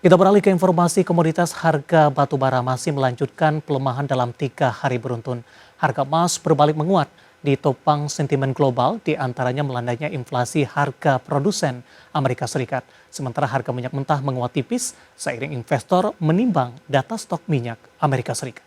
Kita beralih ke informasi komoditas. Harga batu bara masih melanjutkan pelemahan dalam 3 hari beruntun. Harga emas berbalik menguat ditopang sentimen global, diantaranya melandainya inflasi harga produsen Amerika Serikat. Sementara harga minyak mentah menguat tipis seiring investor menimbang data stok minyak Amerika Serikat.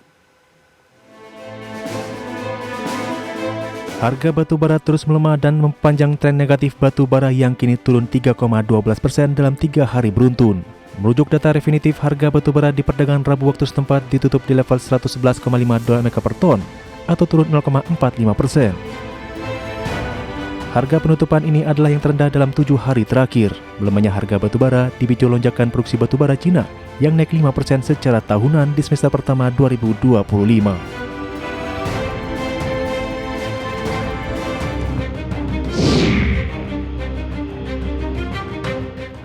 Harga batu bara terus melemah dan mempanjang tren negatif batu bara yang kini turun 3,12% dalam 3 hari beruntun. Merujuk data definitif, harga batu bara di perdagangan Rabu waktu setempat ditutup di level 111,5 dolar Amerika per ton atau turun 0,45%. Harga penutupan ini adalah yang terendah dalam 7 hari terakhir. Melemahnya harga batu bara dipicu lonjakan produksi batu bara Cina yang naik 5% secara tahunan di semester pertama 2025.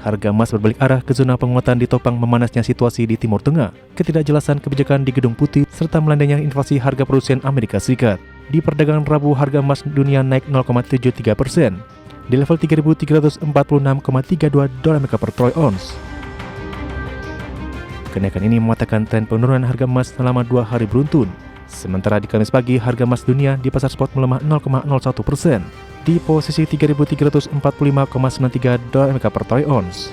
Harga emas berbalik arah ke zona penguatan ditopang memanasnya situasi di Timur Tengah, ketidakjelasan kebijakan di Gedung Putih, serta melandainya inflasi harga produsen Amerika Serikat. Di perdagangan Rabu, harga emas dunia naik 0,73% di level 3.346,32 dolar Amerika per troy ounce. Kenaikan ini mematahkan tren penurunan harga emas selama 2 hari beruntun. Sementara di Kamis pagi, harga emas dunia di pasar spot melemah 0,01%. Di posisi 3.345,93 dolar Amerika per troy ounce.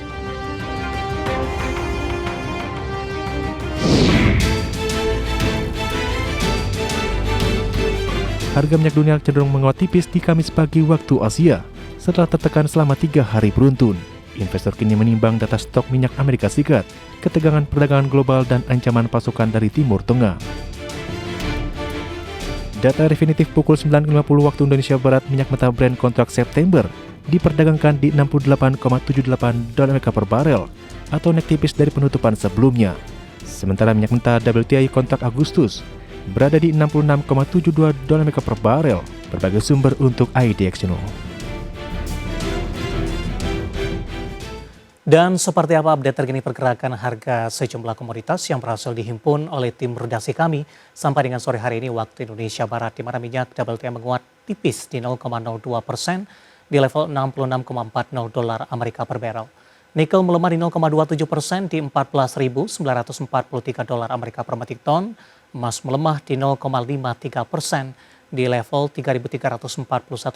Harga minyak dunia cenderung menguat tipis di Kamis pagi waktu Asia setelah tertekan selama 3 hari beruntun. Investor kini menimbang data stok minyak Amerika Serikat, ketegangan perdagangan global, dan ancaman pasokan dari Timur Tengah. Data definitif pukul 9.50 waktu Indonesia Barat, minyak mentah Brent kontrak September diperdagangkan di 68,78 dolar Amerika per barel atau naik tipis dari penutupan sebelumnya. Sementara minyak mentah WTI kontrak Agustus berada di 66,72 dolar Amerika per barel. Berbagai sumber untuk IDX Channel. Dan seperti apa update terkini pergerakan harga sejumlah komoditas yang berhasil dihimpun oleh tim redaksi kami sampai dengan sore hari ini waktu Indonesia Barat, di mana minyak WTI menguat tipis di 0,02% di level 66,40 dolar Amerika per barrel. Nikel melemah di 0,27% di 14.943 dolar Amerika per metrik ton. Emas melemah di 0,53% di level 3.341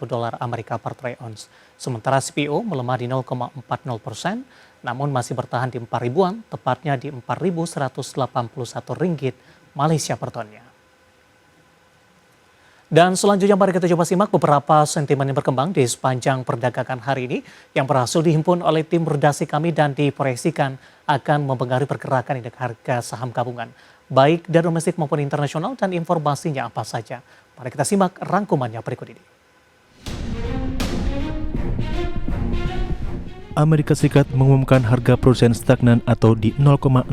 dolar Amerika per troy ounce. Sementara CPO melemah di 0,40%, namun masih bertahan di 4.000-an, tepatnya di 4.181 ringgit Malaysia per tonnya. Dan selanjutnya mari kita coba simak beberapa sentimen yang berkembang di sepanjang perdagangan hari ini yang berhasil dihimpun oleh tim redaksi kami dan diproyeksikan akan mempengaruhi pergerakan indeks harga saham gabungan, baik dari domestik maupun internasional, dan informasinya apa saja. Mari kita simak rangkumannya berikut ini. Amerika Serikat mengumumkan harga produsen stagnan atau di 0,0%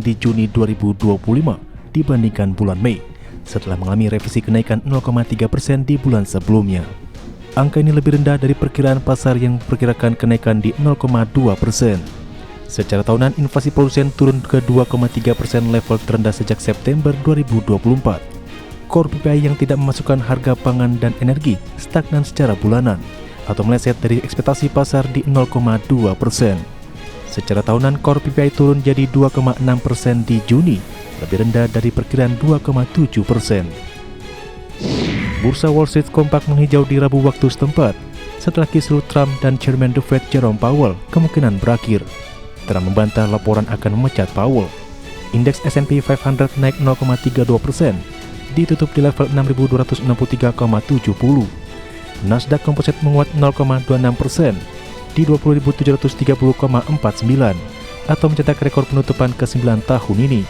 di Juni 2025 dibandingkan bulan Mei, setelah mengalami revisi kenaikan 0,3% di bulan sebelumnya. Angka ini lebih rendah dari perkiraan pasar yang memperkirakan kenaikan di 0,2%. Secara tahunan, inflasi produsen turun ke 2,3% level terendah sejak September 2024. Core PPI yang tidak memasukkan harga pangan dan energi stagnan secara bulanan atau meleset dari ekspektasi pasar di 0,2%. Secara tahunan, Core PPI turun jadi 2,6% di Juni, lebih rendah dari perkiraan 2,7%. Bursa Wall Street kompak menghijau di Rabu waktu setempat setelah kisruh Trump dan Chairman The Fed Jerome Powell kemungkinan berakhir. Trump membantah laporan akan memecat Powell. Indeks S&P 500 naik 0,32%. Ditutup di level 6.263,70. Nasdaq Composite menguat 0,26% di 20.730,49 atau mencetak rekor penutupan ke-9 tahun ini.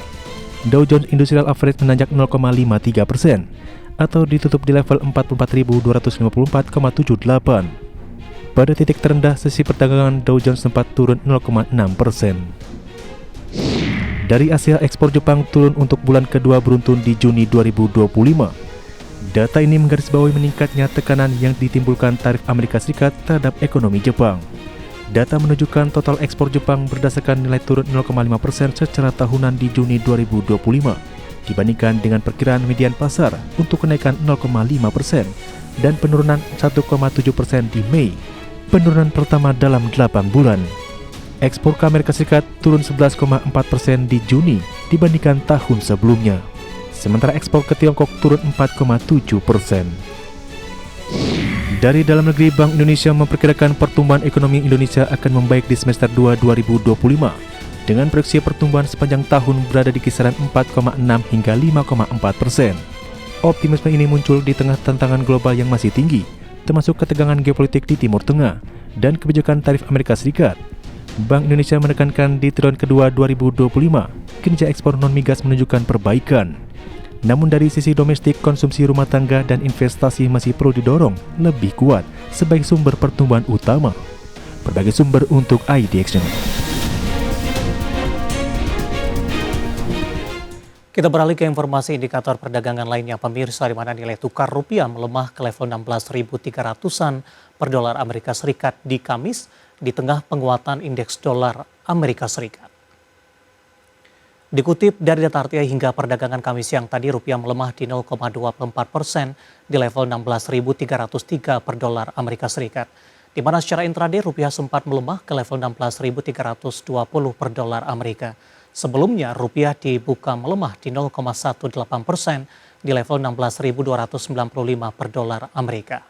Dow Jones Industrial Average menanjak 0,53% atau ditutup di level 44.254,78. Pada titik terendah sesi perdagangan, Dow Jones sempat turun 0,6%. Dari Asia, ekspor Jepang turun untuk bulan kedua beruntun di Juni 2025. Data ini menggarisbawahi meningkatnya tekanan yang ditimbulkan tarif Amerika Serikat terhadap ekonomi Jepang. Data menunjukkan total ekspor Jepang berdasarkan nilai turun 0,5% secara tahunan di Juni 2025 dibandingkan dengan perkiraan median pasar untuk kenaikan 0,5% dan penurunan 1,7% di Mei, penurunan pertama dalam 8 bulan. Ekspor ke Amerika Serikat turun 11,4% di Juni dibandingkan tahun sebelumnya. Sementara ekspor ke Tiongkok turun 4,7%. Dari dalam negeri, Bank Indonesia memperkirakan pertumbuhan ekonomi Indonesia akan membaik di semester 2 2025 dengan proyeksi pertumbuhan sepanjang tahun berada di kisaran 4,6 hingga 5,4%. Optimisme ini muncul di tengah tantangan global yang masih tinggi, termasuk ketegangan geopolitik di Timur Tengah dan kebijakan tarif Amerika Serikat. Bank Indonesia menekankan di triwulan kedua 2025, kinerja ekspor non-migas menunjukkan perbaikan. Namun dari sisi domestik, konsumsi rumah tangga dan investasi masih perlu didorong lebih kuat sebagai sumber pertumbuhan utama. Berbagai sumber untuk ID Action. Kita beralih ke informasi indikator perdagangan lainnya, pemirsa, di mana nilai tukar rupiah melemah ke level 16.300-an per dolar Amerika Serikat di Kamis di tengah penguatan indeks dolar Amerika Serikat. Dikutip dari data RTI hingga perdagangan Kamis siang tadi, rupiah melemah di 0,24% di level 16.303 per dolar Amerika Serikat. Di mana secara intraday rupiah sempat melemah ke level 16.320 per dolar Amerika. Sebelumnya rupiah dibuka melemah di 0,18% di level 16.295 per dolar Amerika.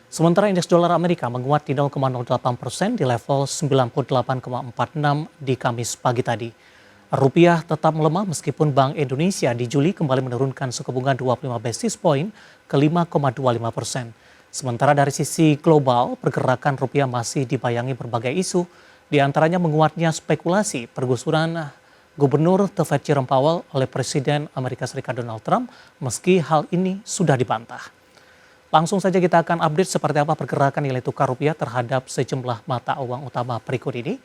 Sementara indeks dolar Amerika menguat di 0,08% di level 98,46 di Kamis pagi tadi. Rupiah tetap melemah meskipun Bank Indonesia di Juli kembali menurunkan suku bunga 25 basis point ke 5,25%. Sementara dari sisi global, pergerakan rupiah masih dibayangi berbagai isu, di antaranya menguatnya spekulasi pergusuran Gubernur The Fed Jerome Powell oleh Presiden Amerika Serikat Donald Trump, meski hal ini sudah dibantah. Langsung saja kita akan update seperti apa pergerakan nilai tukar rupiah terhadap sejumlah mata uang utama berikut ini.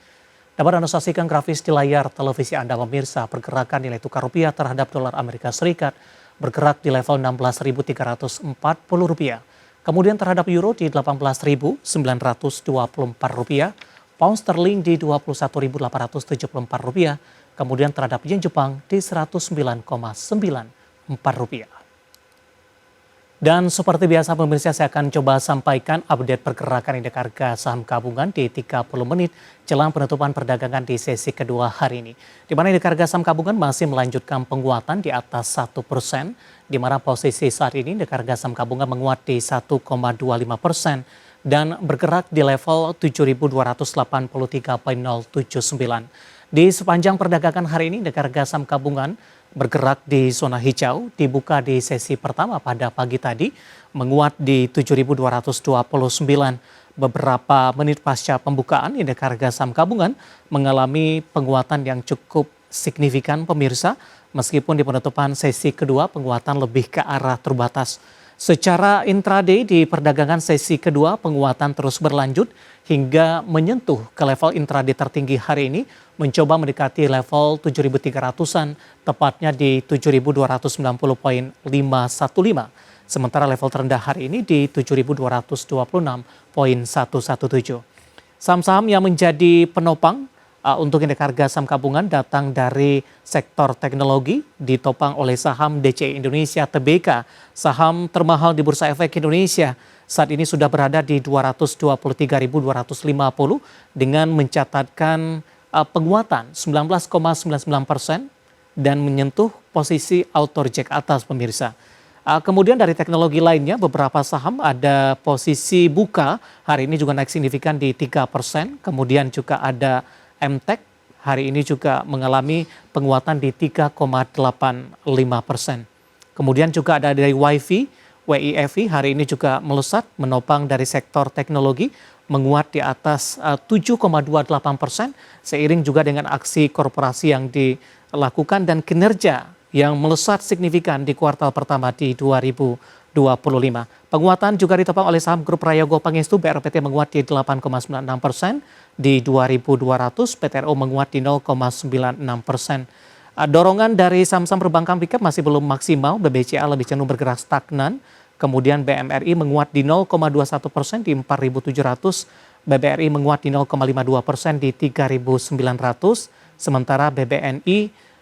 Dapat Anda saksikan grafis di layar televisi Anda, pemirsa. Pergerakan nilai tukar rupiah terhadap dolar Amerika Serikat bergerak di level 16.340 rupiah. Kemudian terhadap euro di 18.924 rupiah, pound sterling di 21.874 rupiah, kemudian terhadap yen Jepang di 109,94 rupiah. Dan seperti biasa pemirsa, saya akan coba sampaikan update pergerakan indeks harga saham gabungan di 30 menit jelang penutupan perdagangan di sesi kedua hari ini. Di mana indeks harga saham gabungan masih melanjutkan penguatan di atas 1%, di mana posisi saat ini indeks harga saham gabungan menguat di 1,25% dan bergerak di level 7.283,079. Di sepanjang perdagangan hari ini, indeks harga saham gabungan bergerak di zona hijau, dibuka di sesi pertama pada pagi tadi, menguat di 7.229. Beberapa menit pasca pembukaan, indeks harga saham gabungan mengalami penguatan yang cukup signifikan, pemirsa, meskipun di penutupan sesi kedua penguatan lebih ke arah terbatas. Secara intraday di perdagangan sesi kedua penguatan terus berlanjut hingga menyentuh ke level intraday tertinggi hari ini, mencoba mendekati level 7.300-an, tepatnya di 7.290,515. Sementara level terendah hari ini di 7.226,117. Saham-saham yang menjadi penopang untuk indeks harga saham gabungan datang dari sektor teknologi, ditopang oleh saham DCI Indonesia Tbk, saham termahal di Bursa Efek Indonesia. Saat ini sudah berada di 223.250 dengan mencatatkan penguatan 19,99% dan menyentuh posisi auto reject atas, pemirsa. Kemudian dari teknologi lainnya, beberapa saham ada posisi buka hari ini juga naik signifikan di 3%. Kemudian juga ada MTech hari ini juga mengalami penguatan di 3,85%. Kemudian juga ada dari WIFI hari ini juga melesat menopang dari sektor teknologi, menguat di atas 7,28% seiring juga dengan aksi korporasi yang dilakukan dan kinerja yang melesat signifikan di kuartal pertama di 2025. Penguatan juga ditopang oleh saham grup Prayogo Pangestu, BRPT menguat di 8,96%, di 2.200 PTRO menguat di 0,96%. Dorongan dari saham-saham perbankan pickup masih belum maksimal, BBCA lebih cenderung bergerak stagnan. Kemudian BMRI menguat di 0,21% di 4.700, BBRI menguat di 0,52% di 3.900, sementara BBNI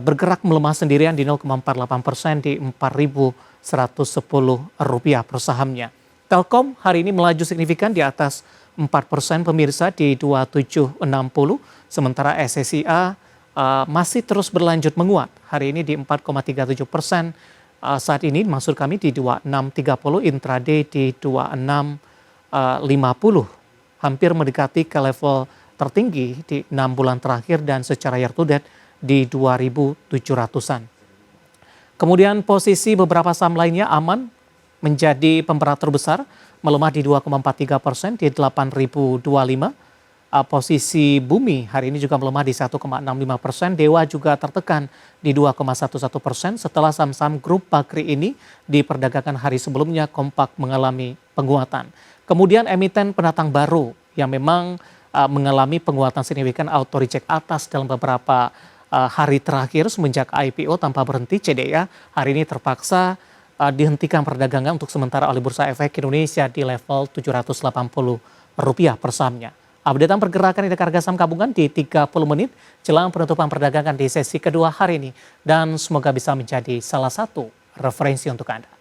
bergerak melemah sendirian di 0,48% di Rp4.110 per sahamnya. Telkom hari ini melaju signifikan di atas 4% pemirsa di 2760, sementara SSIA masih terus berlanjut menguat. Hari ini di 4,37%, saat ini maksud kami di 2630, intraday di 2650, hampir mendekati ke level tertinggi di 6 bulan terakhir dan secara year to date di 2700-an. Kemudian posisi beberapa saham lainnya aman menjadi pemberat terbesar, melemah di 2,43% di 8.025. Posisi Bumi hari ini juga melemah di 1,65%. Dewa juga tertekan di 2,11% setelah saham-saham grup Bakri ini di perdagangan hari sebelumnya kompak mengalami penguatan. Kemudian emiten pendatang baru yang memang mengalami penguatan signifikan auto reject atas dalam beberapa hari terakhir semenjak IPO tanpa berhenti, CDA hari ini terpaksa dihentikan perdagangan untuk sementara oleh Bursa Efek Indonesia di level Rp780 per sahamnya. Updatean pergerakan indeks harga saham gabungan di 30 menit jelang penutupan perdagangan di sesi kedua hari ini. Dan semoga bisa menjadi salah satu referensi untuk Anda.